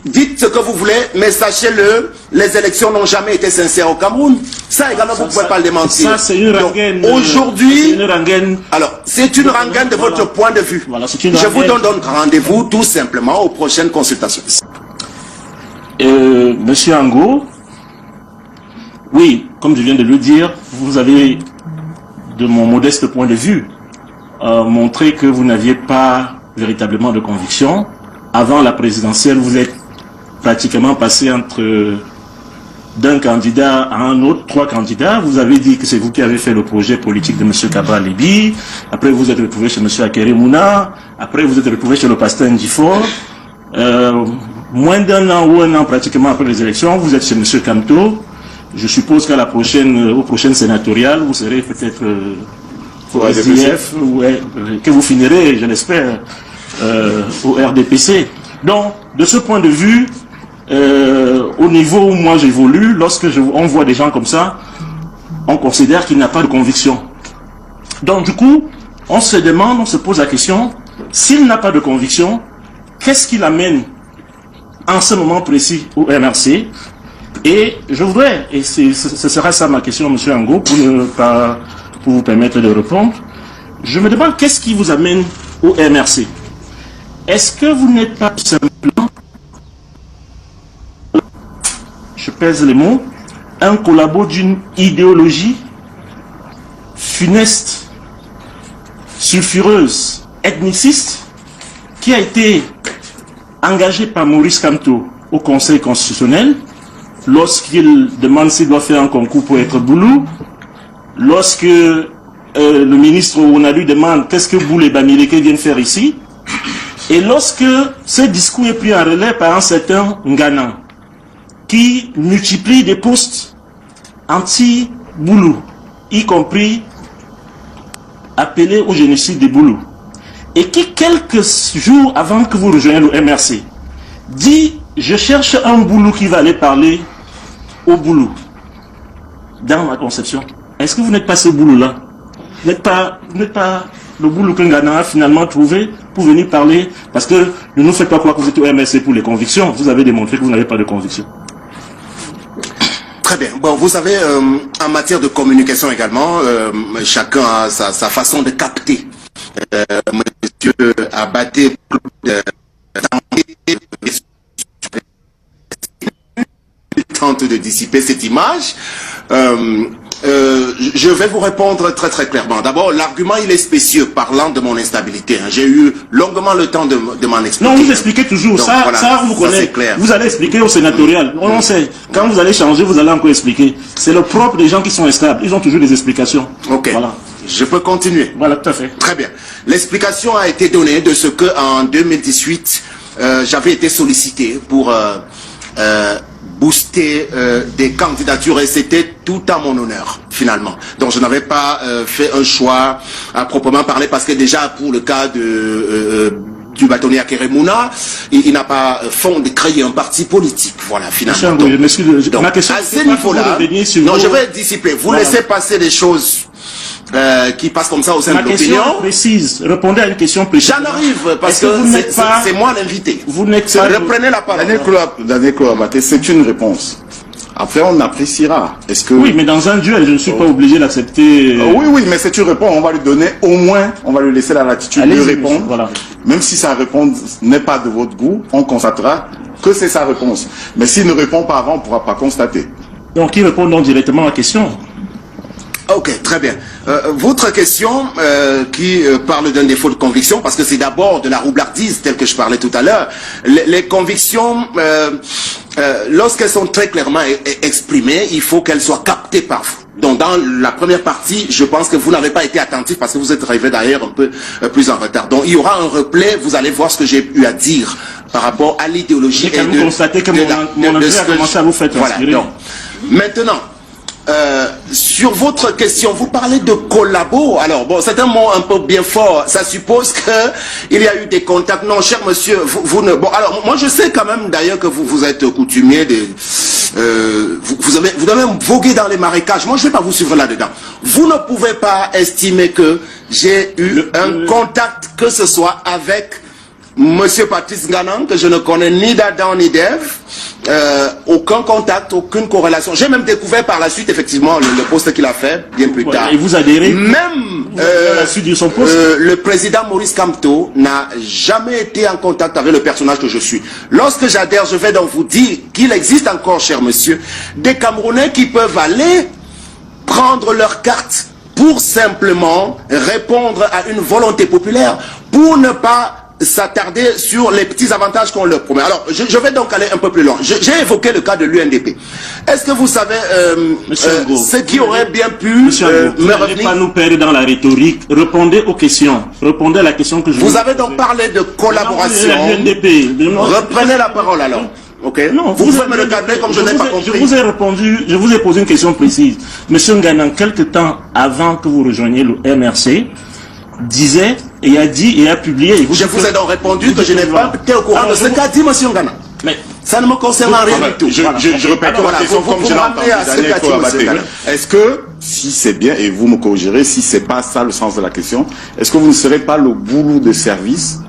Dites ce que vous voulez, mais sachez-le, les élections n'ont jamais été sincères au Cameroun. Ça également, vous ne pouvez pas le démentir. Ça, c'est une rengaine. Aujourd'hui, alors, c'est une rengaine de votre point de vue. Voilà, je vous donne donc rendez-vous tout simplement aux prochaines consultations. Monsieur Ango, oui, comme je viens de le dire, vous avez, de mon modeste point de vue, montré que vous n'aviez pas véritablement de conviction. Avant la présidentielle, vous êtes pratiquement passé entre d'un candidat à un autre, 3 candidats. Vous avez dit que c'est vous qui avez fait le projet politique de M. Cabral Libi. Après, vous êtes retrouvé chez M. Akere Mouna. Après, vous êtes retrouvé chez le pasteur Ndifor. Moins d'un an ou un an pratiquement après les élections, vous êtes chez M. Kamto. Je suppose qu'à la prochaine, aux prochaines sénatoriales, vous serez peut-être au SDF, que vous finirez, je l'espère, au RDPC. Donc, de ce point de vue, au niveau où moi j'évolue, lorsque on voit des gens comme ça, on considère qu'il n'a pas de conviction. Donc du coup, on se demande, on se pose la question, s'il n'a pas de conviction, qu'est-ce qui l'amène en ce moment précis au MRC? Et je voudrais, et ce sera ça ma question, M. Ango, pour vous permettre de répondre, je me demande qu'est-ce qui vous amène au MRC? Est-ce que vous n'êtes pas tout simplement, je pèse les mots, un collabo d'une idéologie funeste, sulfureuse, ethniciste, qui a été engagée par Maurice Kamto au Conseil constitutionnel, lorsqu'il demande s'il doit faire un concours pour être Boulou, lorsque le ministre Ouna lui demande qu'est-ce que Boulou et Bamileke viennent faire ici, et lorsque ce discours est pris en relais par un certain Ngana, qui multiplie des postes anti-Boulou, y compris appelés au génocide des Boulou, et qui, quelques jours avant que vous rejoigniez le MRC, dit « Je cherche un Boulou qui va aller parler au Boulou. » Dans ma conception, est-ce que vous n'êtes pas ce Boulou-là? Vous n'êtes pas le Boulou que Ngana a finalement trouvé pour venir parler, parce que ne nous faites pas croire que vous êtes au MRC pour les convictions. Vous avez démontré que vous n'avez pas de conviction. Très bien. Bon, vous savez, en matière de communication également, chacun a sa façon de capter. Monsieur Abaté tente de dissiper cette image. Je vais vous répondre très très clairement. D'abord, l'argument il est spécieux parlant de mon instabilité. J'ai eu longuement le temps de m'en expliquer. Non, vous expliquez toujours. Donc, ça, voilà, ça vous connaissez. Vous allez expliquer au sénatorial. On sait. Quand vous allez changer, vous allez encore expliquer. C'est le propre des gens qui sont instables. Ils ont toujours des explications. Ok. Voilà. Je peux continuer. Voilà, tout à fait. Très bien. L'explication a été donnée de ce que en 2018, j'avais été sollicité pour booster des candidatures et c'était tout à mon honneur finalement. Donc je n'avais pas fait un choix à proprement parler parce que déjà pour le cas du bâtonnier Akere Mouna, il n'a pas fond de créer un parti politique. Voilà, finalement. Donc, ma question, à ce niveau-là, non, je vais dissiper. Vous laissez passer des choses qui passent comme ça au sein de l'opinion. Ma question précise, répondez à une question précise. J'en arrive, parce que c'est moi l'invité. Vous n'êtes pas... Reprenez la parole. Daniel Abaté, c'est une réponse. Après, on appréciera. Est-ce que... Oui, mais dans un duel, je ne suis pas obligé d'accepter... Oui, mais c'est une réponse. On va lui donner au moins, on va lui laisser la latitude de répondre. Voilà. Même si sa réponse n'est pas de votre goût, on constatera que c'est sa réponse. Mais s'il ne répond pas avant, on ne pourra pas constater. Donc, il répond donc directement à la question. Ok, très bien. Votre question qui parle d'un défaut de conviction, parce que c'est d'abord de la roublardise, telle que je parlais tout à l'heure. Les convictions, lorsqu'elles sont très clairement exprimées, il faut qu'elles soient captées par vous. Donc dans la première partie, je pense que vous n'avez pas été attentif parce que vous êtes arrivé d'ailleurs un peu plus en retard. Donc il y aura un replay, vous allez voir ce que j'ai eu à dire par rapport à l'idéologie. Et vous constatez que mon enjeu a commencé à vous faire transpirer. Voilà, donc, maintenant, sur votre question, vous parlez de collabo. Alors, bon, c'est un mot un peu bien fort. Ça suppose qu'il y a eu des contacts. Non, cher monsieur, vous ne... Bon, alors, moi, je sais quand même, d'ailleurs, que vous êtes coutumier de... vous avez vogué dans les marécages. Moi, je ne vais pas vous suivre là-dedans. Vous ne pouvez pas estimer que j'ai eu un contact, que ce soit avec Monsieur Patrice Nganan, que je ne connais ni d'Adam ni d'Ève, aucun contact, aucune corrélation. J'ai même découvert par la suite, effectivement, le poste qu'il a fait, bien plus tard. Et vous adhérez Même à la suite de son poste. le président Maurice Kamto n'a jamais été en contact avec le personnage que je suis. Lorsque j'adhère, je vais donc vous dire qu'il existe encore, cher monsieur, des Camerounais qui peuvent aller prendre leur carte pour simplement répondre à une volonté populaire, pour ne pas s'attarder sur les petits avantages qu'on leur promet. Alors, je vais donc aller un peu plus loin. J'ai évoqué le cas de l'UNDP. Est-ce que vous savez ce qui aurait bien pu me revenir? Pas nous perdre dans la rhétorique. Répondez aux questions. Répondez à la question que je vous avez donc parlé de collaboration. Reprenez la parole alors. Ok. Non, vous pouvez me le cadrer comme je n'ai pas compris. Je vous ai répondu, je vous ai posé une question précise. Monsieur Nganan, quelque temps avant que vous rejoigniez le MRC, disait et a dit et a publié. Et je vous ai donc répondu que je n'ai pas été au courant de ce qu'a dit monsieur Nganan. Mais ça ne me concerne rien du tout. Je répète la question comme je l'ai entendu. Est-ce que, si c'est bien, et vous me corrigerez, si c'est pas ça le sens de la question, est-ce que vous ne serez pas le boulot de service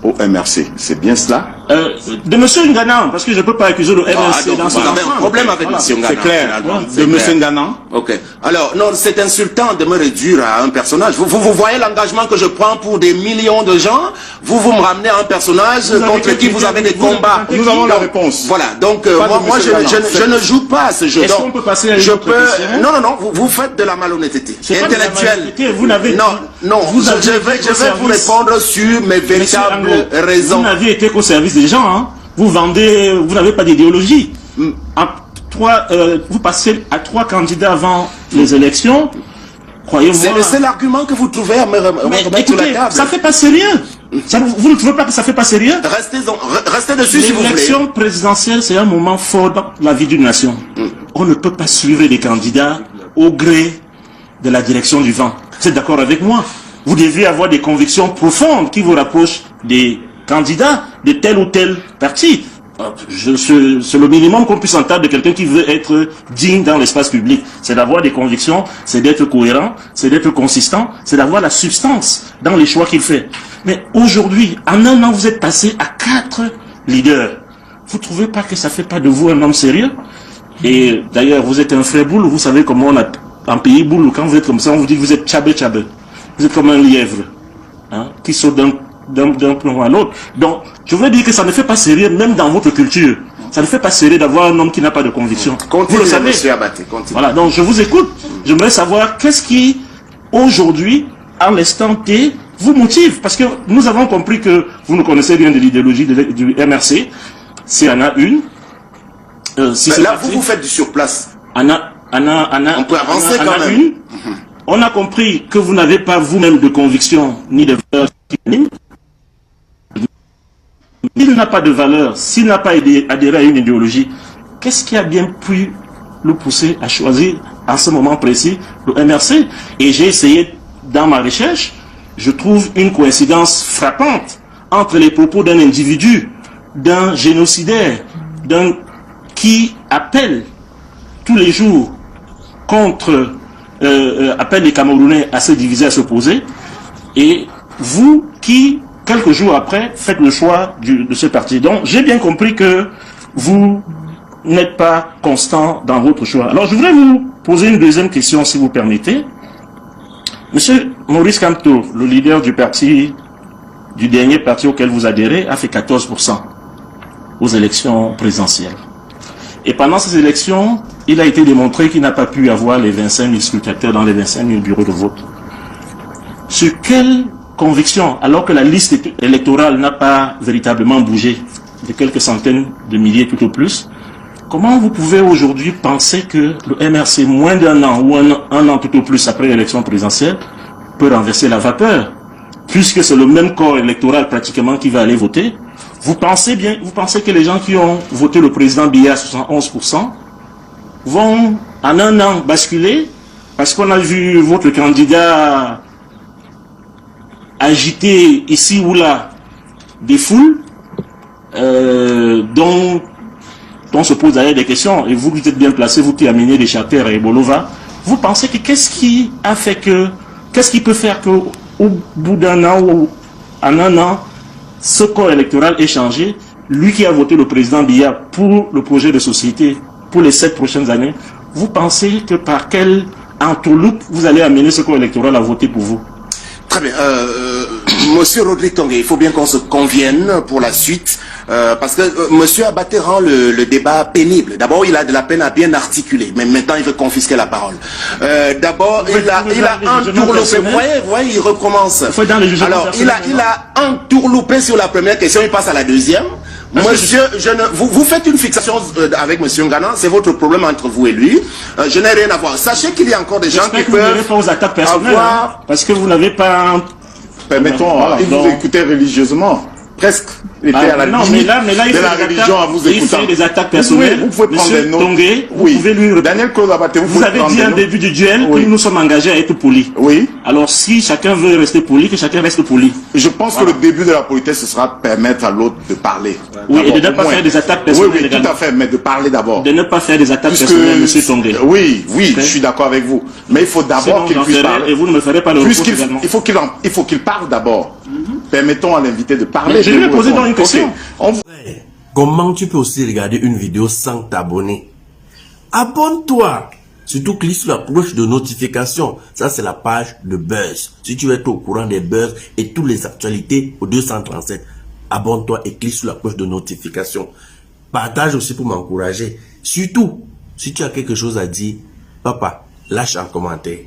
au MRC? C'est bien cela? De monsieur Nganan, parce que je ne peux pas accuser le MRC dans ce un problème avec monsieur Nganan. C'est clair. De monsieur Nganan. Ok. Alors, non, c'est insultant de me réduire à un personnage. Vous voyez l'engagement que je prends pour des millions de gens. Vous me ramenez à un personnage contre qui vous avez des combats. Nous avons la réponse. Voilà. Donc, moi, je ne joue pas à ce jeu. Est-ce qu'on peut passer à une autre question? Non. Vous faites de la malhonnêteté intellectuelle. Vous n'avez non. Je vais vous répondre sur mes véritables raisons. Vous n'avez été qu'au service des gens, hein. Vous vendez, vous n'avez pas d'idéologie. Vous passez à 3 candidats avant les élections. Croyez-moi. C'est l'argument que vous trouvez à me remettre sur la table. Ça fait pas sérieux. Vous ne trouvez pas que ça fait pas sérieux? Restez dessus si vous voulez. L'élection présidentielle, c'est un moment fort dans la vie d'une nation. On ne peut pas suivre des candidats au gré de la direction du vent. Vous êtes d'accord avec moi? Vous devez avoir des convictions profondes qui vous rapprochent des candidats de tel ou tel parti. C'est le minimum qu'on puisse entendre de quelqu'un qui veut être digne dans l'espace public. C'est d'avoir des convictions, c'est d'être cohérent, c'est d'être consistant, c'est d'avoir la substance dans les choix qu'il fait. Mais aujourd'hui, en un an, vous êtes passé à 4 leaders. Vous trouvez pas que ça fait pas de vous un homme sérieux? Et d'ailleurs, vous êtes un frère boule, vous savez comment on a, en pays boule, quand vous êtes comme ça, on vous dit que vous êtes tchabé. Vous êtes comme un lièvre, hein, qui saute d'un plan à l'autre. Donc, je veux dire que ça ne fait pas sérieux, même dans votre culture. Ça ne fait pas sérieux d'avoir un homme qui n'a pas de conviction. Continue, vous le savez. Monsieur Abaté, continue. Voilà, donc je vous écoute. J'aimerais savoir qu'est-ce qui, aujourd'hui, à l'instant T, vous motive. Parce que nous avons compris que vous nous connaissez bien de l'idéologie du MRC. S'il y en a une. Là, vous faites du surplace. On peut avancer quand même. On a compris que vous n'avez pas vous-même de conviction ni de valeur. S'il n'a pas de valeur, s'il n'a pas adhéré à une idéologie, qu'est-ce qui a bien pu le pousser à choisir à ce moment précis le MRC? Et j'ai essayé, dans ma recherche, je trouve une coïncidence frappante entre les propos d'un individu, d'un génocidaire, qui appelle tous les jours contre, appelle les Camerounais à se diviser, à s'opposer, et vous qui, quelques jours après, faites le choix de ce parti. Donc, j'ai bien compris que vous n'êtes pas constant dans votre choix. Alors, je voudrais vous poser une deuxième question, si vous permettez. Monsieur Maurice Kamto, le leader du parti, du dernier parti auquel vous adhérez, a fait 14% aux élections présidentielles. Et pendant ces élections, il a été démontré qu'il n'a pas pu avoir les 25 000 scrutateurs dans les 25 000 bureaux de vote. Sur quelle conviction, alors que la liste électorale n'a pas véritablement bougé de quelques centaines de milliers tout au plus, comment vous pouvez aujourd'hui penser que le MRC, moins d'un an ou un an tout au plus après l'élection présidentielle, peut renverser la vapeur, puisque c'est le même corps électoral pratiquement qui va aller voter? Vous pensez que les gens qui ont voté le président Biya à 71% vont en un an basculer parce qu'on a vu votre candidat agiter ici ou là des foules dont on se pose d'ailleurs des questions, et vous qui êtes bien placé, vous qui amenez des charters à Ebolova, vous pensez que qu'est-ce qui peut faire que au bout d'un an ou en un an, ce corps électoral est changé, lui qui a voté le président Biya pour le projet de société pour les 7 prochaines années, vous pensez que par quelle entourloupe vous allez amener ce corps électoral à voter pour vous? Très bien. Monsieur Rodrigue Tongué, il faut bien qu'on se convienne pour la suite, parce que Monsieur Abaté rend le débat pénible. D'abord, il a de la peine à bien articuler, mais maintenant, il veut confisquer la parole. D'abord, il a entourloupé. Vous voyez, il recommence. Alors, il a entourloupé sur la première question, il passe à la deuxième. Monsieur, vous faites une fixation avec Monsieur Ngana, c'est votre problème entre vous et lui. Je n'ai rien à voir. Sachez qu'il y a encore des gens qui peuvent pas aux attaques personnelles, avoir... parce que vous n'avez pas... Permettons, voilà, il vous écoutait religieusement. Presque. Il était à la limite mais là, il de fait la religion à vous écoutant. Il fait des attaques personnelles. Vous pouvez prendre des notes. Tongué, oui. vous pouvez lui... Daniel Claude Abaté, vous avez dit en début du duel que nous sommes engagés à être polis. Oui. Alors si chacun veut rester poli, que chacun reste poli. Je pense que le début de la politesse, ce sera permettre à l'autre de parler. Oui, et de ne pas faire des attaques personnelles. Oui, tout à fait, mais de parler d'abord. De ne pas faire des attaques personnelles, Monsieur Tongué. Oui, je suis d'accord avec vous. Mais il faut d'abord qu'il puisse parler. Et vous ne me ferez pas le reproche également. Il faut qu'il parle d'abord. Permettons à l'invité de parler. Je lui ai posé dans une question. Comment tu peux aussi regarder une vidéo sans t'abonner? Abonne-toi. Surtout clique sur la cloche de notification. Ça, c'est la page de Buzz. Si tu veux être au courant des buzz et toutes les actualités au 237, abonne-toi et clique sur la cloche de notification. Partage aussi pour m'encourager. Surtout, si tu as quelque chose à dire, papa, lâche un commentaire.